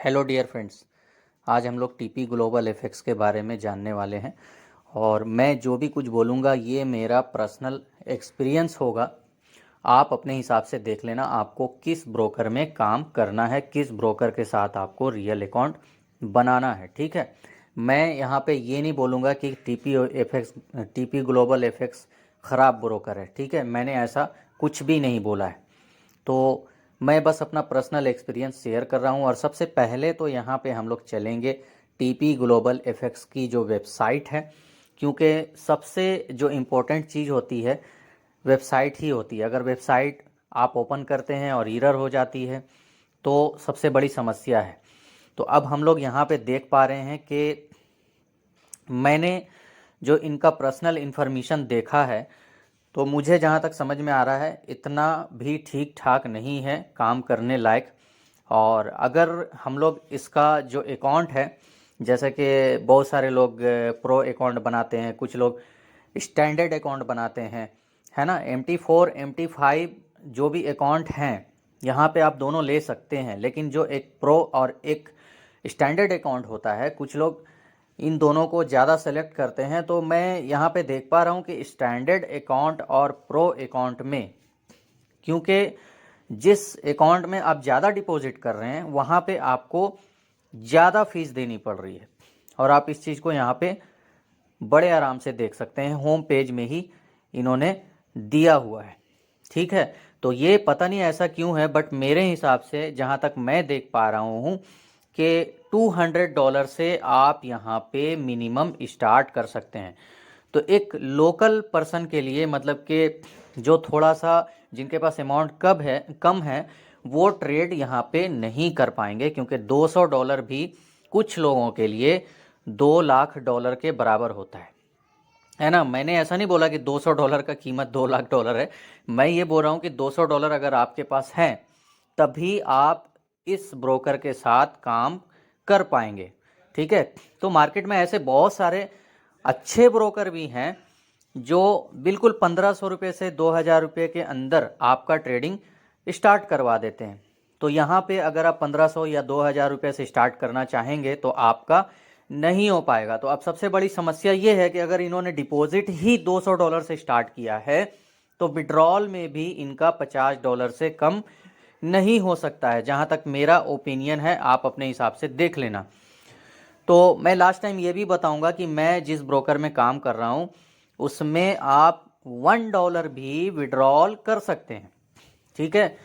Hello dear friends. आज हम लोग टीपी ग्लोबल एफएक्स के बारे में जानने वाले हैं और मैं जो भी कुछ बोलूँगा ये मेरा पर्सनल एक्सपीरियंस होगा। आप अपने हिसाब से देख लेना आपको किस ब्रोकर में काम करना है, किस ब्रोकर के साथ आपको रियल अकाउंट बनाना है। ठीक है, मैं यहाँ पे ये नहीं बोलूँगा कि टीपी ग्लोबल एफएक्स ख़राब ब्रोकर है। ठीक है, मैंने ऐसा कुछ भी नहीं बोला है। तो मैं बस अपना पर्सनल एक्सपीरियंस शेयर कर रहा हूँ। और सबसे पहले तो यहाँ पे हम लोग चलेंगे टीपी ग्लोबल एफएक्स की जो वेबसाइट है, क्योंकि सबसे जो इम्पोर्टेंट चीज़ होती है वेबसाइट ही होती है। अगर वेबसाइट आप ओपन करते हैं और एरर हो जाती है तो सबसे बड़ी समस्या है। तो अब हम लोग यहाँ पे देख पा रहे हैं कि मैंने जो इनका पर्सनल इन्फॉर्मेशन देखा है तो मुझे जहाँ तक समझ में आ रहा है इतना भी ठीक ठाक नहीं है काम करने लायक। और अगर हम लोग इसका जो अकाउंट है, जैसे कि बहुत सारे लोग प्रो अकाउंट बनाते हैं, कुछ लोग स्टैंडर्ड अकाउंट बनाते हैं, है ना। MT4 MT5 जो भी अकाउंट हैं यहाँ पे आप दोनों ले सकते हैं, लेकिन जो एक प्रो और एक स्टैंडर्ड अकाउंट होता है कुछ लोग इन दोनों को ज़्यादा सेलेक्ट करते हैं। तो मैं यहाँ पे देख पा रहा हूँ कि स्टैंडर्ड अकाउंट और प्रो अकाउंट में, क्योंकि जिस अकाउंट में आप ज़्यादा डिपॉजिट कर रहे हैं वहाँ पे आपको ज़्यादा फीस देनी पड़ रही है। और आप इस चीज़ को यहाँ पे बड़े आराम से देख सकते हैं, होम पेज में ही इन्होंने दिया हुआ है। ठीक है, तो ये पता नहीं ऐसा क्यों है, बट मेरे हिसाब से जहाँ तक मैं देख पा रहा हूँ कि $200 से आप यहाँ पे मिनिमम स्टार्ट कर सकते हैं। तो एक लोकल पर्सन के लिए, मतलब कि जो थोड़ा सा जिनके पास अमाउंट कम है वो ट्रेड यहाँ पे नहीं कर पाएंगे, क्योंकि $200 भी कुछ लोगों के लिए $2 लाख के बराबर होता है ना। मैंने ऐसा नहीं बोला कि $200 का कीमत $2 लाख है। मैं ये बोल रहा हूँ कि $200 अगर आपके पास हैं तभी आप इस ब्रोकर के साथ काम कर पाएंगे। ठीक है, तो मार्केट में ऐसे बहुत सारे अच्छे ब्रोकर भी हैं जो बिल्कुल 1500 रुपये से 2000 रुपये के अंदर आपका ट्रेडिंग स्टार्ट करवा देते हैं। तो यहाँ पे अगर आप 1500 या 2000 रुपये से स्टार्ट करना चाहेंगे तो आपका नहीं हो पाएगा। तो अब सबसे बड़ी समस्या ये है कि अगर इन्होंने डिपॉजिट ही $200 से स्टार्ट किया है तो विड्रॉल में भी इनका $50 से कम नहीं हो सकता है, जहाँ तक मेरा ओपिनियन है। आप अपने हिसाब से देख लेना। तो मैं लास्ट टाइम ये भी बताऊंगा कि मैं जिस ब्रोकर में काम कर रहा हूँ उसमें आप $1 भी विड्रॉल कर सकते हैं। ठीक है,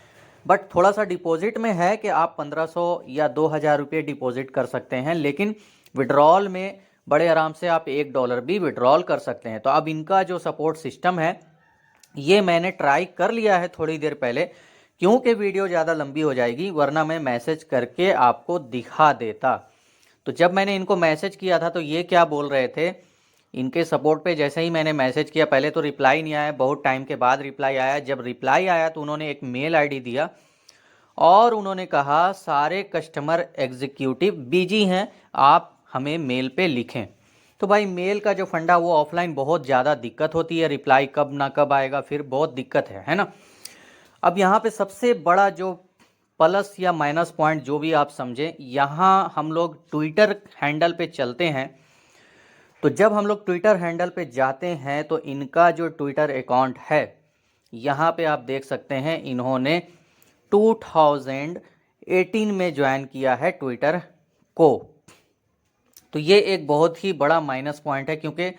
बट थोड़ा सा डिपॉजिट में है कि आप 1500 या 2000 रुपये डिपॉजिट कर सकते हैं, लेकिन विड्रॉल में बड़े आराम से आप $1 भी विड्रॉल कर सकते हैं। तो अब इनका जो सपोर्ट सिस्टम है ये मैंने ट्राई कर लिया है थोड़ी देर पहले, क्योंकि वीडियो ज़्यादा लंबी हो जाएगी, वरना मैं मैसेज करके आपको दिखा देता। तो जब मैंने इनको मैसेज किया था तो ये क्या बोल रहे थे, इनके सपोर्ट पे जैसे ही मैंने मैसेज किया, पहले तो रिप्लाई नहीं आया, बहुत टाइम के बाद रिप्लाई आया। जब रिप्लाई आया तो उन्होंने एक मेल आईडी दिया और उन्होंने कहा सारे कस्टमर एग्जीक्यूटिव बिजी हैं, आप हमें मेल पे लिखें। तो भाई मेल का जो फंडा वो ऑफलाइन बहुत ज़्यादा दिक्कत होती है, रिप्लाई कब ना कब आएगा, फिर बहुत दिक्कत है ना। अब यहाँ पे सबसे बड़ा जो प्लस या माइनस पॉइंट जो भी आप समझें, यहाँ हम लोग ट्विटर हैंडल पे चलते हैं। तो जब हम लोग ट्विटर हैंडल पे जाते हैं तो इनका जो ट्विटर अकाउंट है यहाँ पे आप देख सकते हैं, इन्होंने 2018 में ज्वाइन किया है ट्विटर को। तो ये एक बहुत ही बड़ा माइनस पॉइंट है, क्योंकि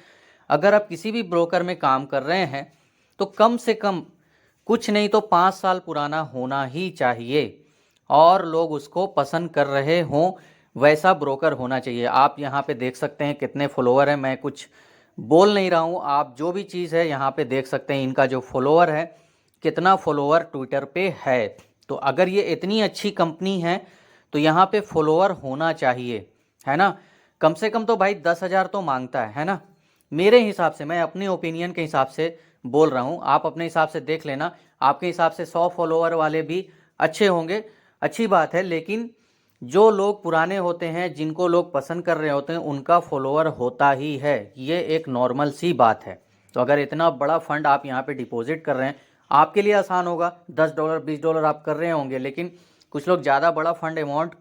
अगर आप किसी भी ब्रोकर में काम कर रहे हैं तो कम से कम कुछ नहीं तो 5 साल पुराना होना ही चाहिए और लोग उसको पसंद कर रहे हों, वैसा ब्रोकर होना चाहिए। आप यहाँ पे देख सकते हैं कितने फॉलोअर हैं, मैं कुछ बोल नहीं रहा हूँ, आप जो भी चीज़ है यहाँ पे देख सकते हैं। इनका जो फॉलोअर है, कितना फॉलोअर ट्विटर पे है। तो अगर ये इतनी अच्छी कंपनी है तो यहाँ पे फॉलोअर होना चाहिए, है ना। कम से कम तो भाई 10,000 तो मांगता है ना। मेरे हिसाब से, मैं अपने ओपिनियन के हिसाब से बोल रहा हूँ, आप अपने हिसाब से देख लेना। आपके हिसाब से 100 फॉलोअर वाले भी अच्छे होंगे, अच्छी बात है, लेकिन जो लोग पुराने होते हैं, जिनको लोग पसंद कर रहे होते हैं, उनका फॉलोअर होता ही है, ये एक नॉर्मल सी बात है। तो अगर इतना बड़ा फंड आप यहाँ पे डिपॉजिट कर रहे हैं, आपके लिए आसान होगा, $10 $20 आप कर रहे होंगे, लेकिन कुछ लोग ज़्यादा बड़ा फंड अमाउंट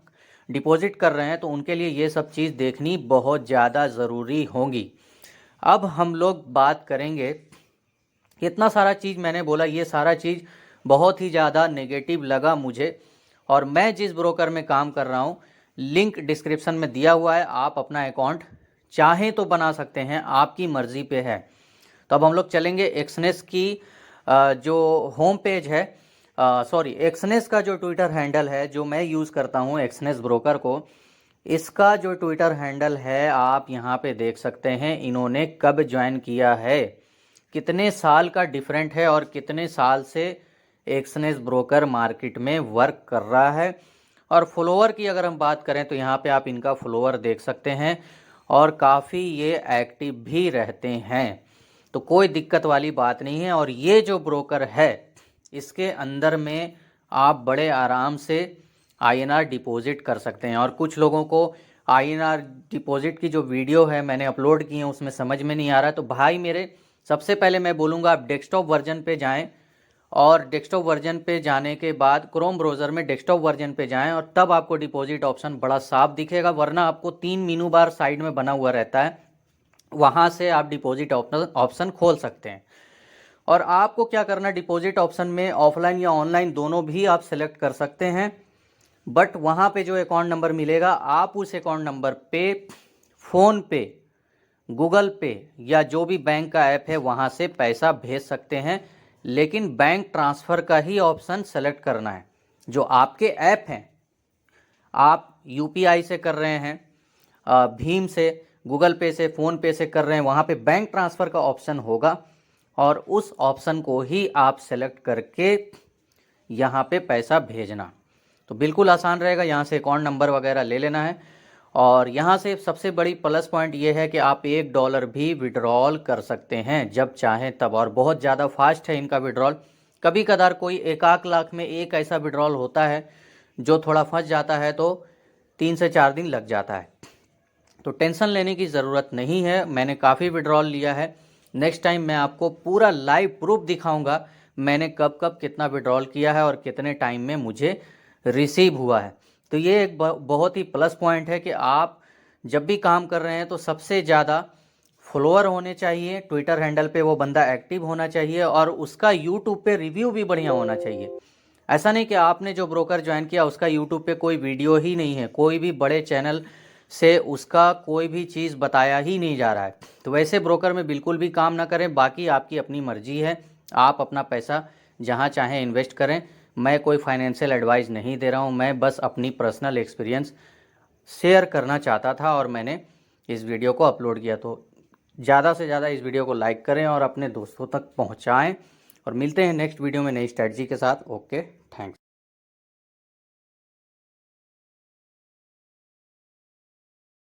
डिपॉजिट कर रहे हैं तो उनके लिए ये सब चीज़ देखनी बहुत ज़्यादा ज़रूरी होगी। अब हम लोग बात करेंगे, इतना सारा चीज़ मैंने बोला, ये सारा चीज़ बहुत ही ज़्यादा नेगेटिव लगा मुझे। और मैं जिस ब्रोकर में काम कर रहा हूँ, लिंक डिस्क्रिप्शन में दिया हुआ है, आप अपना अकाउंट चाहें तो बना सकते हैं, आपकी मर्ज़ी पे है। तो अब हम लोग चलेंगे एक्सनेस की जो होम पेज है, सॉरी एक्सनेस का जो ट्विटर हैंडल है जो मैं यूज़ करता हूँ एक्सनेस ब्रोकर को, इसका जो ट्विटर हैंडल है आप यहाँ पे देख सकते हैं इन्होंने कब ज्वाइन किया है, कितने साल का डिफरेंट है और कितने साल से एक्सनेस ब्रोकर मार्केट में वर्क कर रहा है। और फॉलोअर की अगर हम बात करें तो यहाँ पे आप इनका फॉलोअर देख सकते हैं और काफ़ी ये एक्टिव भी रहते हैं, तो कोई दिक्कत वाली बात नहीं है। और ये जो ब्रोकर है इसके अंदर में आप बड़े आराम से INR डिपॉजिट कर सकते हैं। और कुछ लोगों को INR डिपॉजिट की जो वीडियो है मैंने अपलोड की है उसमें समझ में नहीं आ रहा है, तो भाई मेरे सबसे पहले मैं बोलूँगा आप डेस्कटॉप वर्जन पे जाएं और डेस्कटॉप वर्जन पे जाने के बाद क्रोम ब्राउज़र में डेस्कटॉप वर्जन पे जाएं और तब आपको डिपॉजिट ऑप्शन बड़ा साफ दिखेगा, वरना आपको 3 मेनू बार साइड में बना हुआ रहता है, वहाँ से आप डिपॉजिट ऑप्शन खोल सकते हैं। और आपको क्या करना, डिपॉजिट ऑप्शन में ऑफलाइन या ऑनलाइन दोनों भी आप सेलेक्ट कर सकते हैं, बट वहाँ पे जो अकाउंट नंबर मिलेगा आप उस अकाउंट नंबर पे फ़ोन पे, गूगल पे या जो भी बैंक का ऐप है वहाँ से पैसा भेज सकते हैं, लेकिन बैंक ट्रांसफ़र का ही ऑप्शन सेलेक्ट करना है। जो आपके ऐप हैं, आप UPI से कर रहे हैं, भीम से, गूगल पे से, फ़ोन पे से कर रहे हैं, वहाँ पे बैंक ट्रांसफ़र का ऑप्शन होगा और उस ऑप्शन को ही आप सेलेक्ट करके यहाँ पे पैसा भेजना, तो बिल्कुल आसान रहेगा। यहाँ से अकाउंट नंबर वगैरह ले लेना है और यहाँ से सबसे बड़ी प्लस पॉइंट ये है कि आप $1 भी विड्रॉल कर सकते हैं जब चाहें तब, और बहुत ज़्यादा फास्ट है इनका विड्रॉल। कभी कदार कोई 1 लाख में एक ऐसा विड्रॉल होता है जो थोड़ा फंस जाता है तो 3 से 4 दिन लग जाता है, तो टेंशन लेने की ज़रूरत नहीं है। मैंने काफ़ी विड्रॉल लिया है, नेक्स्ट टाइम मैं आपको पूरा लाइव प्रूफ दिखाऊंगा मैंने कब कब कितना विड्रॉल किया है और कितने टाइम में मुझे रिसीव हुआ है। तो ये एक बहुत ही प्लस पॉइंट है कि आप जब भी काम कर रहे हैं तो सबसे ज़्यादा फॉलोअर होने चाहिए, ट्विटर हैंडल पे वो बंदा एक्टिव होना चाहिए और उसका यूट्यूब पे रिव्यू भी बढ़िया होना चाहिए। ऐसा नहीं कि आपने जो ब्रोकर ज्वाइन किया उसका यूट्यूब पे कोई वीडियो ही नहीं है, कोई भी बड़े चैनल से उसका कोई भी चीज़ बताया ही नहीं जा रहा है, तो वैसे ब्रोकर में बिल्कुल भी काम ना करें। बाकी आपकी अपनी मर्जी है, आप अपना पैसा जहां चाहें इन्वेस्ट करें। मैं कोई फाइनेंशियल एडवाइस नहीं दे रहा हूं, मैं बस अपनी पर्सनल एक्सपीरियंस शेयर करना चाहता था और मैंने इस वीडियो को अपलोड किया। तो ज़्यादा से ज़्यादा इस वीडियो को लाइक करें और अपने दोस्तों तक पहुँचाएँ और मिलते हैं नेक्स्ट वीडियो में नई स्ट्रेटजी के साथ। Okay, thanks.